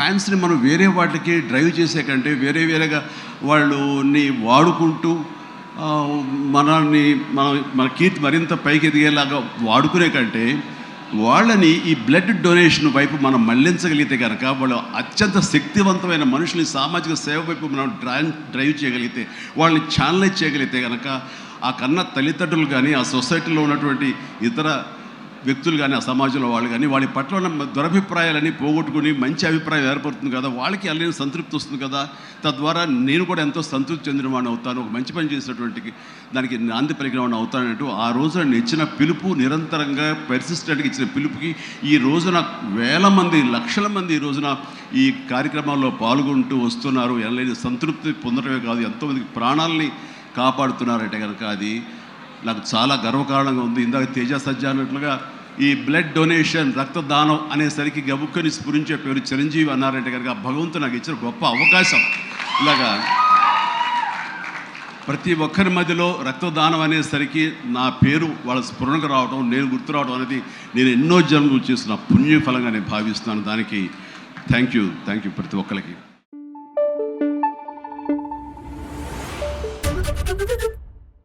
ఫ్యాన్స్ని మనం వేరే వాటికి డ్రైవ్ చేసే కంటే వేరేగా వాళ్ళని వాడుకుంటూ మన కీర్తి మరింత పైకి ఎదిగేలాగా వాడుకునే కంటే వాళ్ళని ఈ బ్లడ్ డొనేషన్ వైపు మనం మళ్లించగలిగితే కనుక వాళ్ళు అత్యంత శక్తివంతమైన మనుషుల్ని సామాజిక సేవ వైపు మనం డ్రైవ్ చేయగలిగితే, వాళ్ళని ఛానలైజ్ చేయగలిగితే కనుక ఆ కన్న తల్లిదండ్రులు కానీ, ఆ సొసైటీలో ఉన్నటువంటి ఇతర వ్యక్తులు కానీ, ఆ సమాజంలో వాళ్ళు కానీ వాళ్ళ పట్ల ఉన్న దురభిప్రాయాలని పోగొట్టుకుని మంచి అభిప్రాయం ఏర్పడుతుంది కదా, వాళ్ళకి అల్లని సంతృప్తి వస్తుంది కదా. తద్వారా నేను కూడా ఎంతో సంతృప్తి చెందినవాడిని అవుతాను, ఒక మంచి పని చేసినటువంటి దానికి నాంది పలికినవాడిని అవుతానంటూ ఆ రోజు నన్ను ఇచ్చిన పిలుపు, నిరంతరంగా పెర్సిస్టెంట్గా ఇచ్చిన పిలుపుకి ఈ రోజున వేల మంది, లక్షల మంది ఈ రోజున ఈ కార్యక్రమాల్లో పాల్గొంటూ వస్తున్నారు. ఎనలేని సంతృప్తి పొందడమే కాదు, ఎంతోమందికి ప్రాణాలని కాపాడుతున్నారంటే కనుక అది నాకు చాలా గర్వకారణంగా ఉంది. ఇందాక తేజ సజ్జ అన్నట్లుగా ఈ బ్లడ్ డొనేషన్, రక్తదానం అనేసరికి గబుక్కని స్ఫురించే పేరు చిరంజీవి అన్నారంటే కనుక భగవంతుడు నాకు ఇచ్చిన గొప్ప అవకాశం. ఇలాగా ప్రతి ఒక్కరి మధ్యలో రక్తదానం అనేసరికి నా పేరు వాళ్ళ స్ఫురణకు రావడం, నేను గుర్తు రావడం అనేది నేను ఎన్నో జన్మలు చేసిన పుణ్యఫలంగా నేను భావిస్తున్నాను. దానికి థ్యాంక్ యూ ప్రతి ఒక్కరికి.